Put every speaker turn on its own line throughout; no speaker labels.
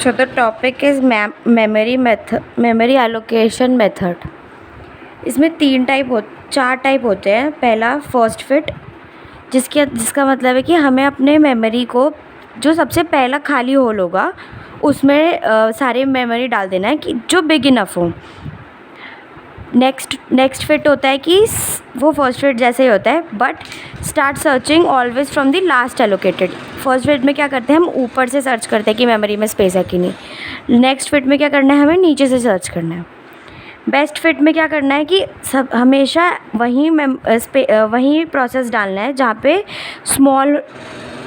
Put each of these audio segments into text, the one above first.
So the topic is memory allocation method. इसमें चार type होते हैं। पहला फर्स्ट फिट, जिसका मतलब है कि हमें अपने मेमोरी को जो सबसे पहला खाली होल होगा उसमें सारे मेमोरी डाल देना है कि जो बिग इनफ हो। नेक्स्ट फिट होता है कि वो फर्स्ट फिट जैसे ही होता है, but start searching always from the last allocated. First fit में क्या करते हैं, हम ऊपर से सर्च करते हैं कि मेमोरी में स्पेस है कि नहीं। नेक्स्ट फिट में क्या करना है, हमें नीचे से सर्च करना है। बेस्ट फिट में क्या करना है कि सब हमेशा वहीं प्रोसेस डालना है जहाँ पे स्मॉल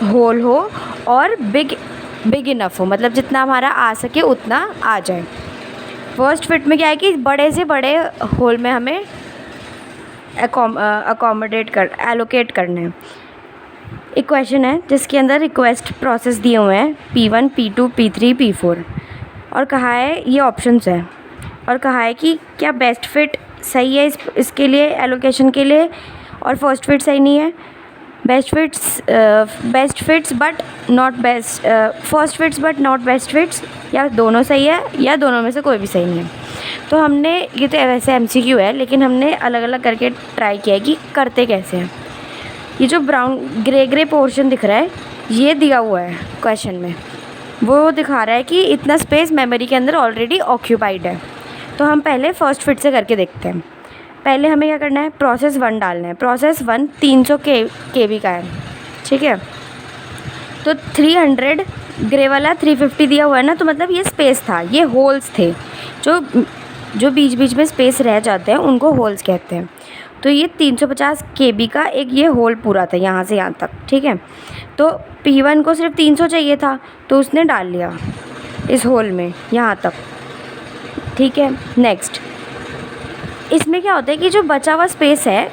होल हो और बिग इनफ हो, मतलब जितना हमारा आ सके उतना आ जाए। फर्स्ट फिट में क्या है कि बड़े से बड़े होल में हमें एलोकेट करना है। एक क्वेश्चन है जिसके अंदर रिक्वेस्ट प्रोसेस दिए हुए हैं P1, P2, P3, P4 और कहा है ये ऑप्शंस है और कहा है कि क्या बेस्ट फिट सही है इसके लिए एलोकेशन के लिए और फर्स्ट फिट सही नहीं है। Best fits but not best, first fits but not best fits, या दोनों सही है या दोनों में से कोई भी सही नहीं है। तो हमने ये तो वैसे MCQ है, लेकिन हमने अलग अलग करके ट्राई किया है कि करते कैसे हैं। ये जो ब्राउन ग्रे पोर्शन दिख रहा है ये दिया हुआ है क्वेश्चन में, वो दिखा रहा है कि इतना स्पेस मेमोरी के अंदर ऑलरेडी ऑक्यूपाइड है। तो हम पहले फर्स्ट फिट से करके देखते हैं। पहले हमें क्या करना है, प्रोसेस 1 डालना है। प्रोसेस 1 300 KB का है, ठीक है। तो 300 ग्रे वाला 350 दिया हुआ है ना, तो मतलब ये स्पेस था, ये होल्स थे जो बीच बीच में स्पेस रह जाते हैं उनको होल्स कहते हैं। तो ये 350 KB का एक ये होल पूरा था यहाँ से यहाँ तक, ठीक है। तो P1 को सिर्फ 300 चाहिए था तो उसने डाल लिया इस होल में यहाँ तक, ठीक है। नेक्स्ट इसमें क्या होता है कि जो बचा हुआ स्पेस है,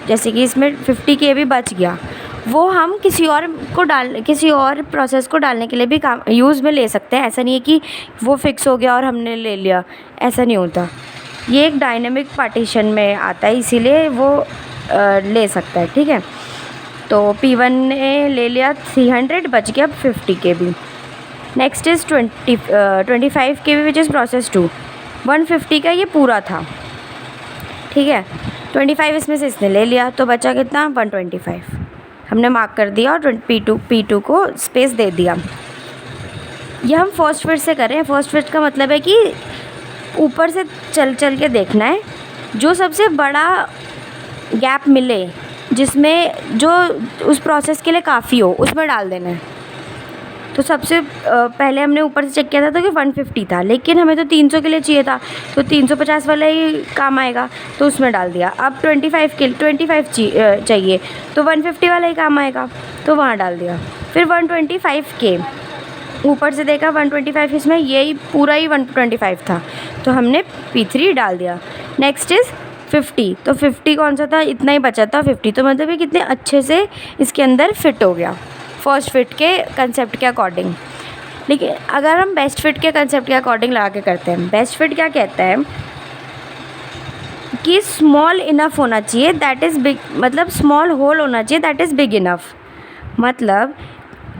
जैसे कि इसमें 50 KB बच गया, वो हम किसी और प्रोसेस को डालने के लिए भी यूज़ में ले सकते हैं। ऐसा नहीं है कि वो फिक्स हो गया और हमने ले लिया, ऐसा नहीं होता। ये एक डायनेमिक पार्टीशन में आता है, इसीलिए वो ले सकता है, ठीक है। तो P1 ने ले लिया 300, बच गया 50 KB। Next is 25 KB which is process 2। 150 का ये पूरा था, ठीक है। 25 इसमें से इसने ले लिया तो बचा कितना, 125 हमने मार्क कर दिया और P2 को स्पेस दे दिया। ये हम फर्स्ट फिट से कर रहे हैं। फर्स्ट फिट का मतलब है कि ऊपर से चल के देखना है, जो सबसे बड़ा गैप मिले जिसमें जो उस प्रोसेस के लिए काफ़ी हो उसमें डाल देना है। तो सबसे पहले हमने ऊपर से चेक किया था तो कि 150 था, लेकिन हमें तो 300 के लिए चाहिए था, तो 350 वाला ही काम आएगा तो उसमें डाल दिया। अब 25 चाहिए तो 150 वाला ही काम आएगा तो वहाँ डाल दिया। फिर 125 के ऊपर से देखा 125, इसमें यही पूरा ही 125 था तो हमने P3 डाल दिया। नेक्स्ट इज़ 50, तो 50 कौन सा था, इतना ही बचा था 50, तो मतलब ये कितने अच्छे से इसके अंदर फिट हो गया फर्स्ट फिट के कंसेप्ट के अकॉर्डिंग। लेकिन अगर हम बेस्ट फिट के कंसेप्ट के अकॉर्डिंग लगा के करते हैं, बेस्ट फिट क्या कहता है कि स्मॉल इनफ होना चाहिए दैट इज़ बिग, मतलब स्मॉल होल होना चाहिए दैट इज़ बिग इनफ। मतलब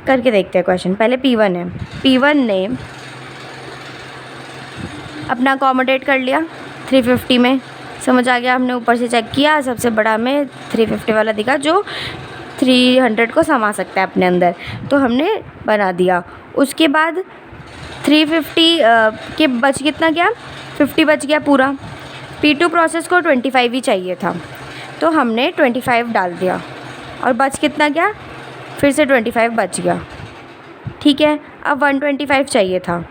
करके देखते हैं क्वेश्चन। पहले P1 है, P1 ने अपना अकोमोडेट कर लिया 350 में, समझ आ गया। हमने ऊपर से चेक किया, सबसे बड़ा हमें 350 वाला दिखा जो 300 को समा सकता है अपने अंदर, तो हमने बना दिया। उसके बाद 350 के बच कितना गया, 50 बच गया पूरा। P2 प्रोसेस को 25 ही चाहिए था तो हमने 25 डाल दिया और बच कितना गया, फिर से 25 बच गया, ठीक है। अब 125 चाहिए था,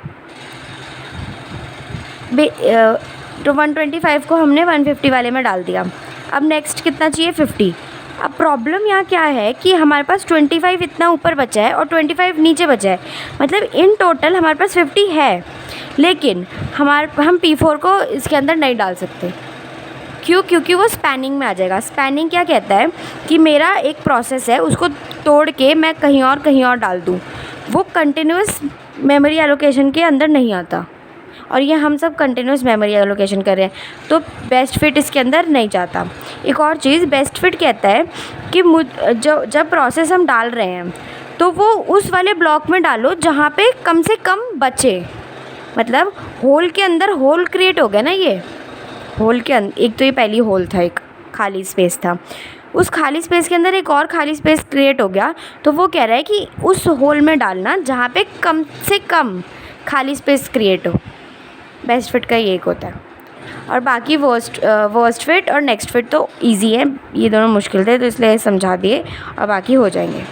तो 125 को हमने 150 वाले में डाल दिया। अब नेक्स्ट कितना चाहिए, 50। अब प्रॉब्लम यहाँ क्या है कि हमारे पास 25 इतना ऊपर बचा है और 25 नीचे बचा है, मतलब इन टोटल हमारे पास 50 है, लेकिन हम P4 को इसके अंदर नहीं डाल सकते। क्यों? क्योंकि वो स्पैनिंग में आ जाएगा। स्पैनिंग क्या कहता है कि मेरा एक प्रोसेस है, उसको तोड़ के मैं कहीं और डाल दूँ, वो कंटिन्यूस मेमोरी एलोकेशन के अंदर नहीं आता, और ये हम सब कंटिन्यूस मेमोरी एलोकेशन कर रहे हैं तो बेस्ट फिट इसके अंदर नहीं जाता। एक और चीज़, बेस्ट फिट कहता है कि जब प्रोसेस हम डाल रहे हैं तो वो उस वाले ब्लॉक में डालो जहाँ पे कम से कम बचे। मतलब होल के अंदर होल क्रिएट हो गया ना, ये होल के अंदर एक तो ये पहली होल था, एक खाली स्पेस था, उस खाली स्पेस के अंदर एक और खाली स्पेस क्रिएट हो गया। तो वो कह रहा है कि उस होल में डालना जहाँ पे कम से कम खाली स्पेस क्रिएट हो। बेस्ट फिट का ये एक होता है। और बाकी वर्स्ट फिट और नेक्स्ट फिट तो इजी है, ये दोनों मुश्किल थे तो इसलिए समझा दिए और बाकी हो जाएंगे।